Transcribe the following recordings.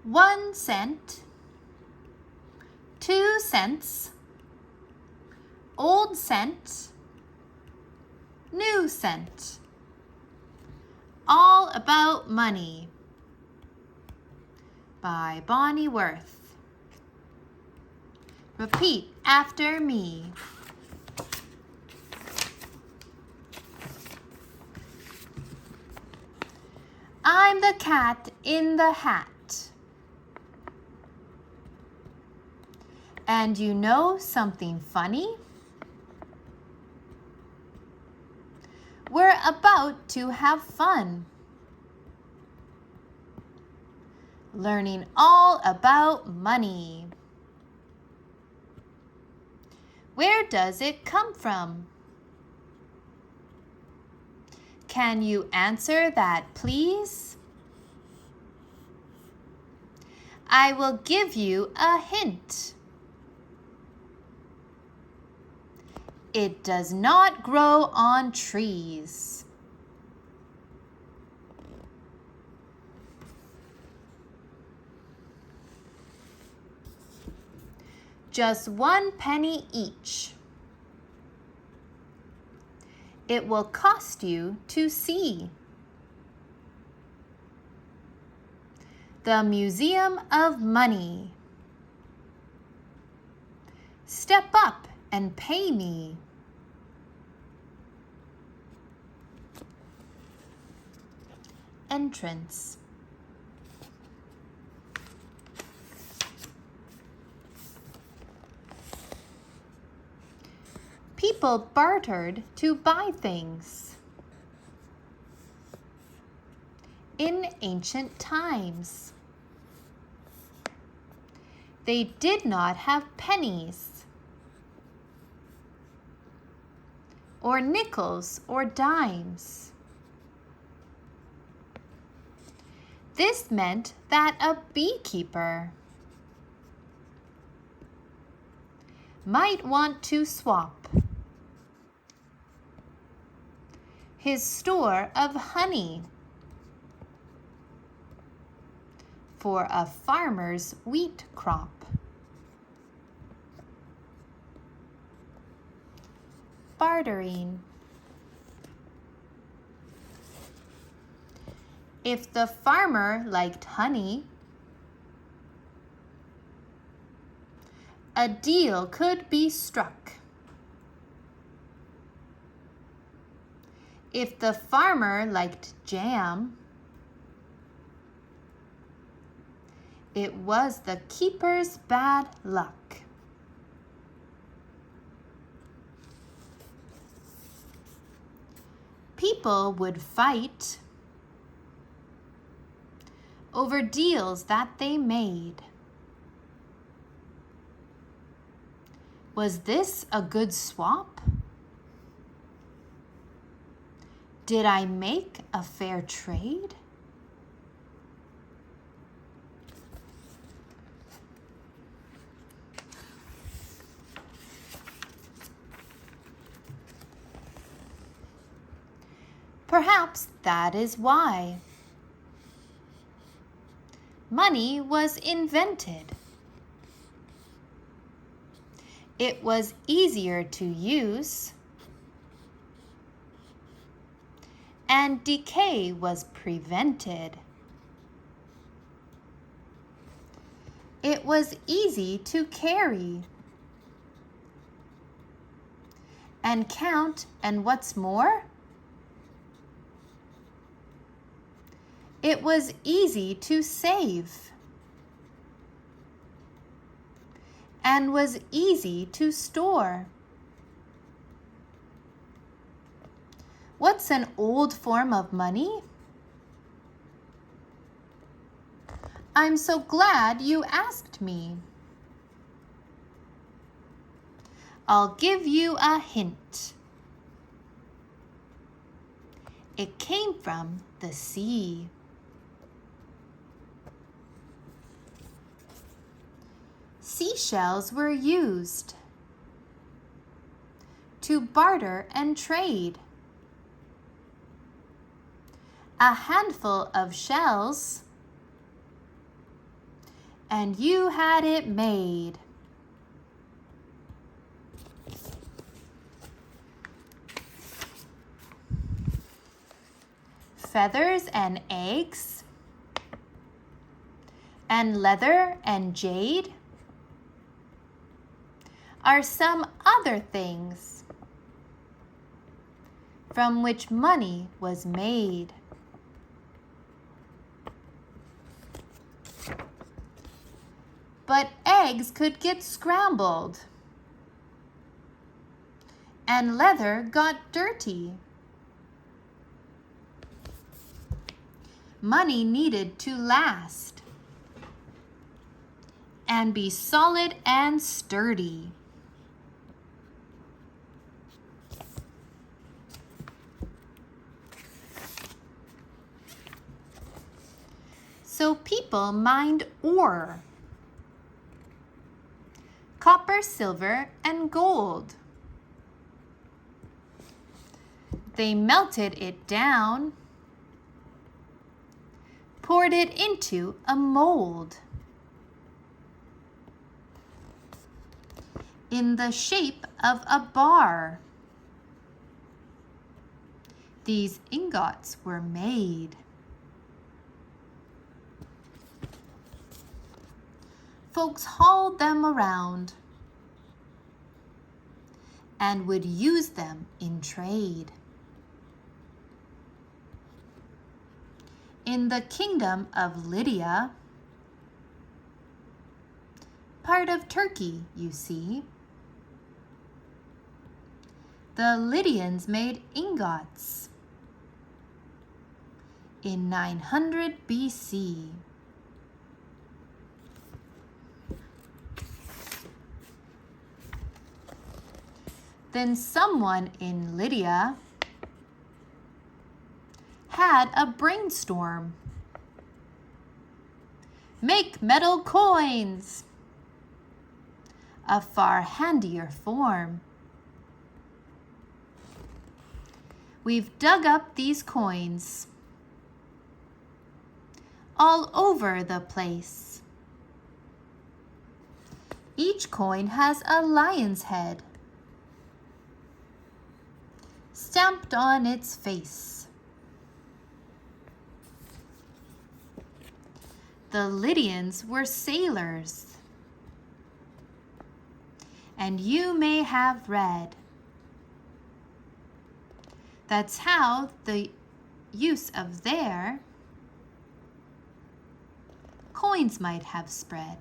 1 cent, 2 cents, old cent, new cent. All About Money by Bonnie Worth. Repeat after me. I'm the cat in the hat. And you know something funny? We're about to have fun, learning all about money. Where does it come from? Can you answer that, please? I will give you a hint. It does not grow on trees. Just 1 penny each. It will cost you to see. The Museum of Money. Step up and pay me. Entrance. People bartered to buy things. In ancient times, they did not have pennies, or nickels or dimes. This meant that a beekeeper might want to swap his store of honey for a farmer's wheat crop. Bartering. If the farmer liked honey, a deal could be struck. If the farmer liked jam, it was the keeper's bad luck. People would fight over deals that they made. Was this a good swap? Did I make a fair trade? Perhaps that is why money was invented. It was easier to use, and decay was prevented. It was easy to carry and count, and what's more, it was easy to save and was easy to store. What's an old form of money? I'm so glad you asked me. I'll give you a hint. It came from the sea. Seashells were used to barter and trade. A handful of shells and you had it made. Feathers and eggs, and leather and jade are some other things from which money was made. But eggs could get scrambled, and leather got dirty. Money needed to last and be solid and sturdy. So people mined ore, copper, silver, and gold. They melted it down, poured it into a mold in the shape of a bar. These ingots were made. Folks hauled them around and would use them in trade. In the kingdom of Lydia, part of Turkey, you see, the Lydians made ingots in 900 BC. Then someone in Lydia had a brainstorm. Make metal coins, a far handier form. We've dug up these coins all over the place. Each coin has a lion's head stamped on its face. The Lydians were sailors, and you may have read that's how the use of their coins might have spread.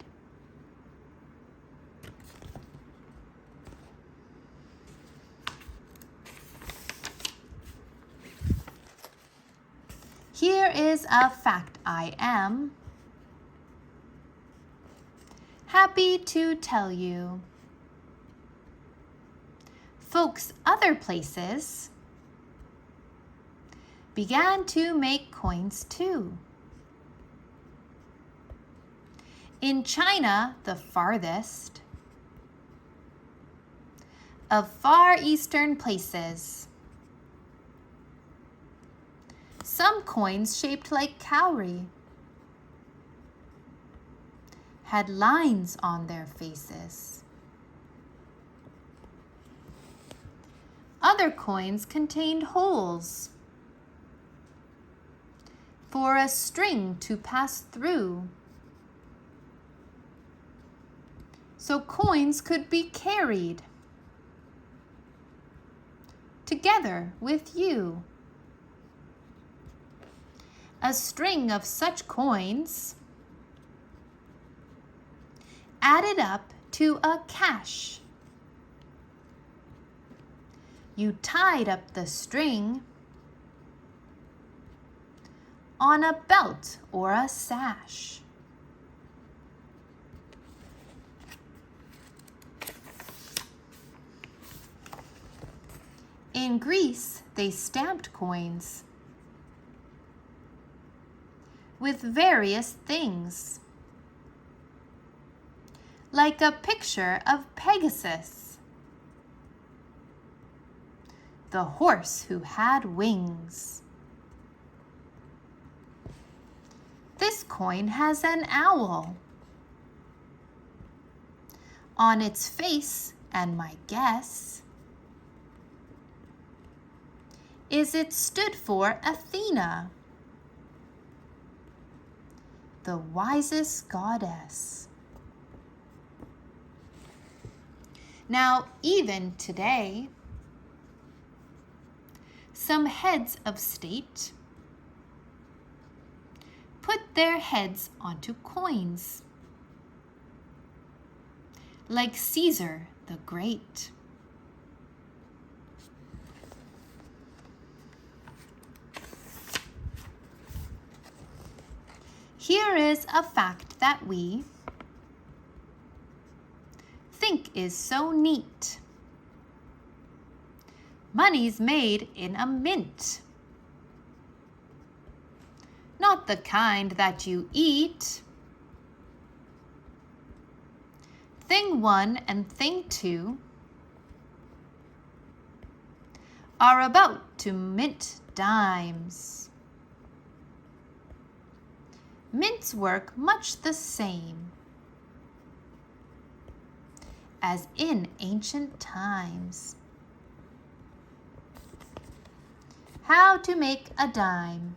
Here is a fact I am happy to tell you. Folks other places began to make coins too. In China, the farthest of far eastern places, some coins shaped like cowrie had lines on their faces. Other coins contained holes for a string to pass through, so coins could be carried together with you. A string of such coins added up to a cash. You tied up the string on a belt or a sash. In Greece, they stamped coins with various things, like a picture of Pegasus, the horse who had wings. This coin has an owl on its face, and my guess is it stood for Athena, the wisest goddess. Now, even today, some heads of state put their heads onto coins, like Caesar the Great. Here is a fact that we think is so neat. Money's made in a mint, not the kind that you eat. Thing 1 and thing 2 are about to mint dimes. Mints work much the same as in ancient times. How to make a dime,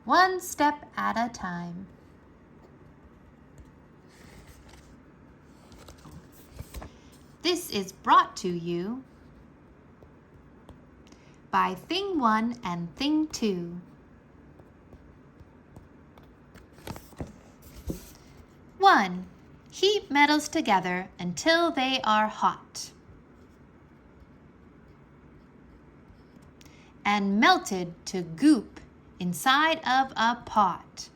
one step at a time. This is brought to you by thing 1 and thing 2. 1. Heat metals together until they are hot and melted to goop inside of a pot.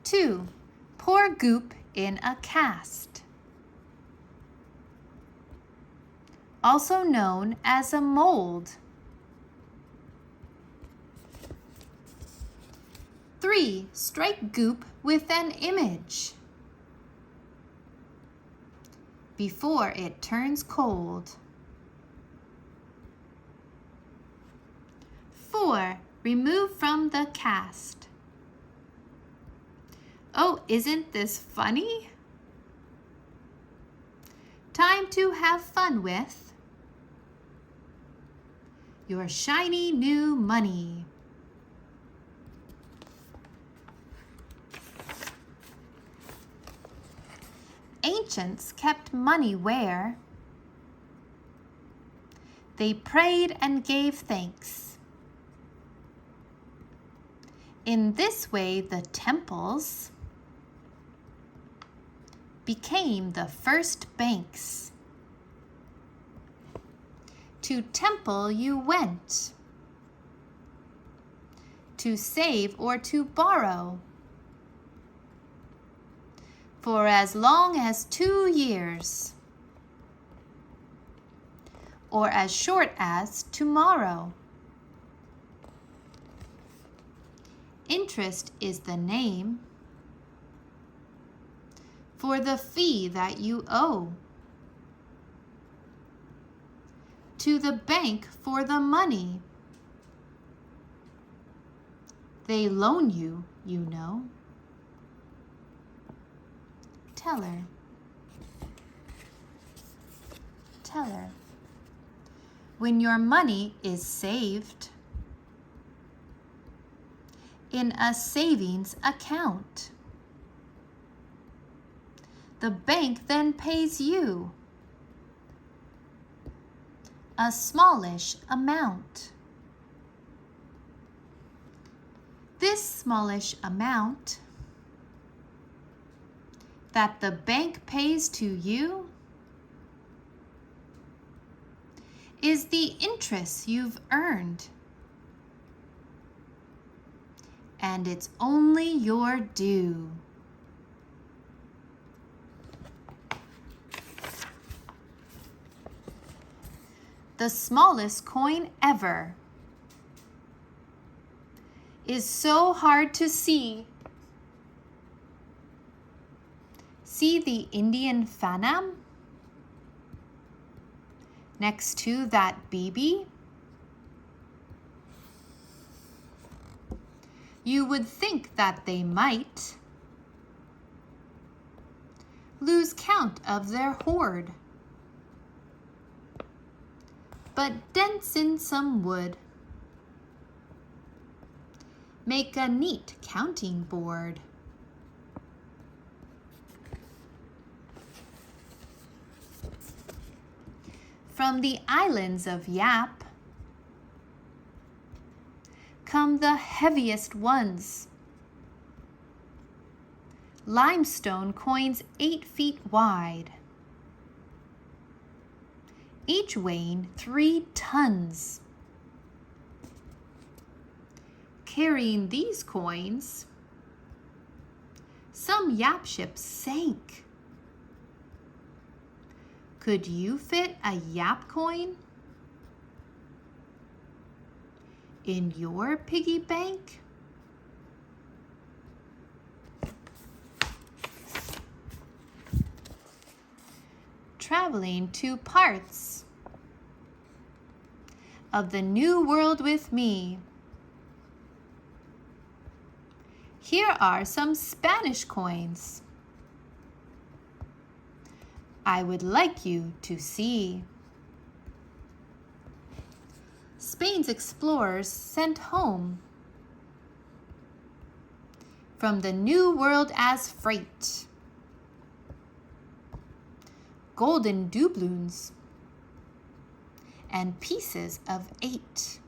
2. Pour goop in a cast, also known as a mold. 3. Strike goop with an image before it turns cold. 4. Remove from the cast. Oh, isn't this funny? Time to have fun with your shiny new money. Ancients kept money where they prayed and gave thanks. In this way, the temples became the first banks. To temple you went, to save or to borrow, for as long as 2 years, or as short as tomorrow. Interest is the name for the fee that you owe to the bank for the money they loan you, you know. Teller. Teller. When your money is saved in a savings account, the bank then pays you a smallish amount. This smallish amount that the bank pays to you is the interest you've earned, and it's only your due. The smallest coin ever is so hard to see. See the Indian Phanam next to that BB? You would think that they might lose count of their hoard, but dents in some wood make a neat counting board. From the islands of Yap come the heaviest ones. Limestone coins 8 feet wide, each weighing 3 tons. Carrying these coins, some Yap ships sank. Could you fit a Yap coin in your piggy bank? Traveling to parts of the New World with me. Here are some Spanish coins I would like you to see. Spain's explorers sent home from the New World as freight golden doubloons and pieces of 8.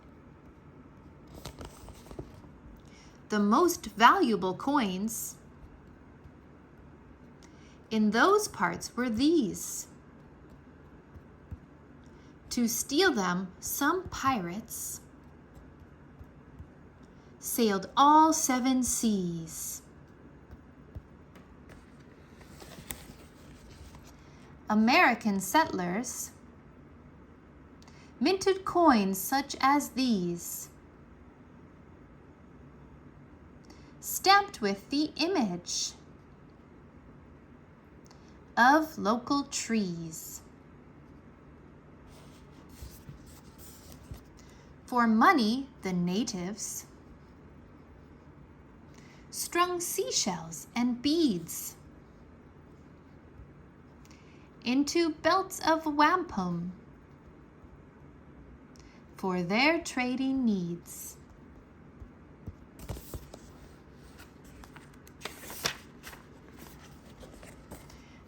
The most valuable coins in those parts were these. To steal them, some pirates sailed all 7 seas. American settlers minted coins such as these, stamped with the image of local trees. For money, the natives strung seashells and beads into belts of wampum for their trading needs.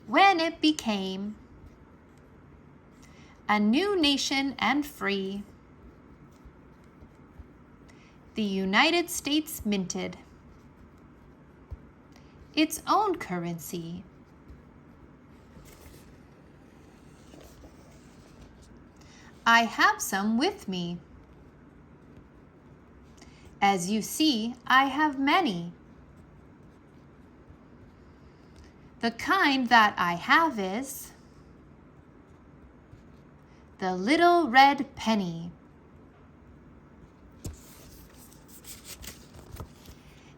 When it became a new nation and free, the United States minted its own currency. I have some with me. As you see, I have many. The kind that I have is the little red penny.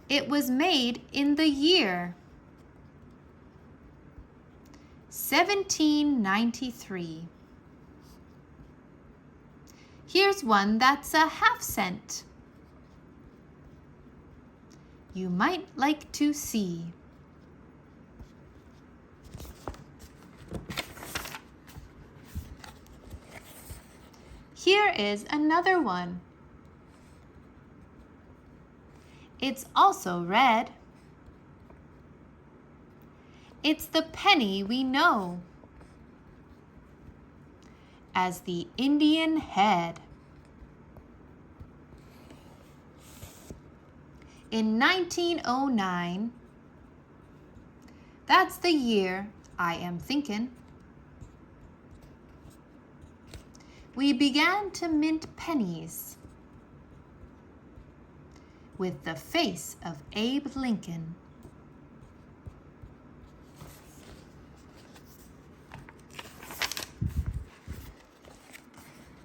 It was made in the year 1793. Here's one that's a half-cent. You might like to see. Here is another one. It's also red. It's the penny we know as the Indian head. In 1909, that's the year I am thinking, we began to mint pennies with the face of Abe Lincoln.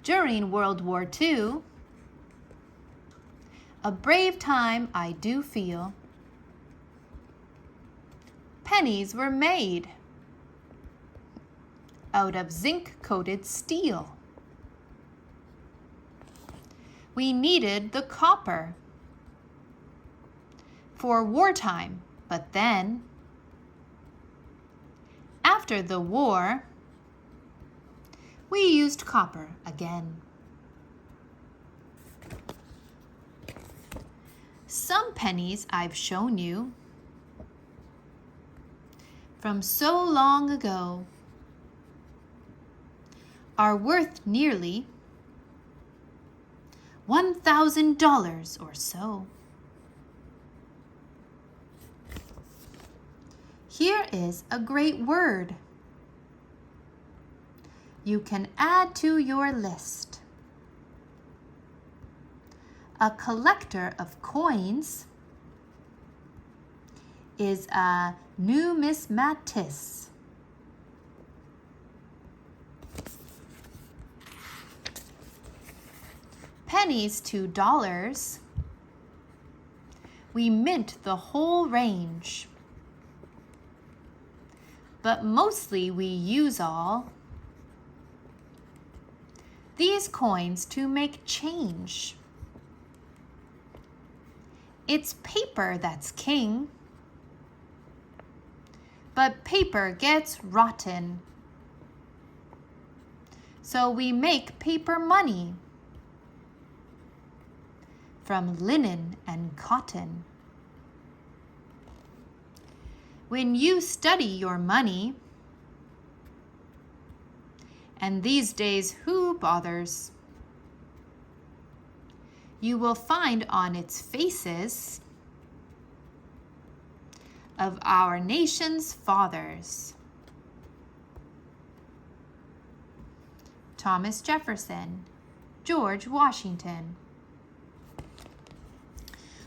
During World War II, a brave time I do feel, pennies were made out of zinc-coated steel. We needed the copper for wartime, but then, after the war, we used copper again. Some pennies I've shown you from so long ago are worth nearly $1,000 or so. Here is a great word you can add to your list. A collector of coins is a numismatist. Pennies to dollars. We mint the whole range, but mostly we use all these coins to make change. It's paper that's king, but paper gets rotten, so we make paper money from linen and cotton. When you study your money, and these days who bothers, you will find on its faces of our nation's fathers. Thomas Jefferson, George Washington.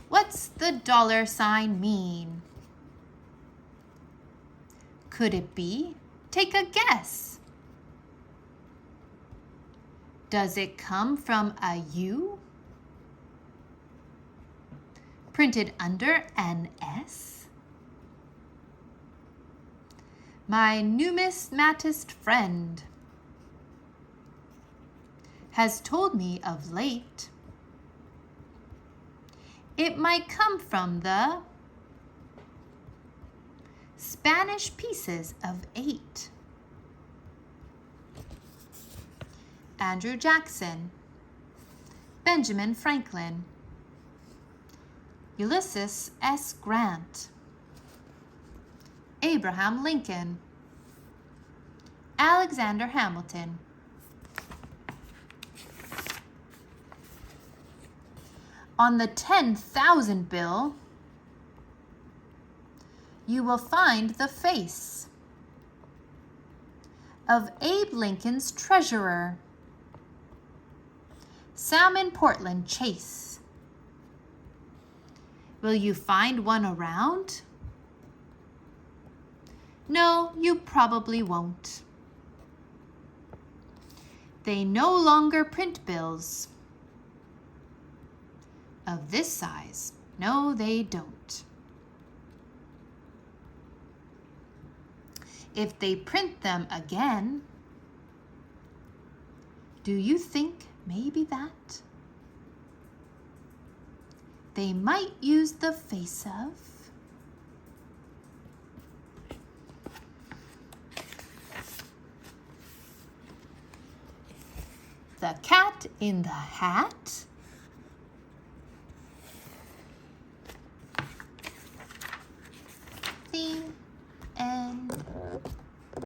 What's the $sign mean? Could it be? Take a guess. Does it come from a U? Printed under an S? My numismatist friend has told me of late it might come from the Spanish pieces of 8. Andrew Jackson, Benjamin Franklin, Ulysses S. Grant, Abraham Lincoln, Alexander Hamilton. On the 10,000 bill, you will find the face of Abe Lincoln's treasurer, Salmon Portland Chase. Will you find one around? No, you probably won't. They no longer print bills of this size. No, they don't. If they print them again, do you think maybe that they might use the face of the Cat in the Hat?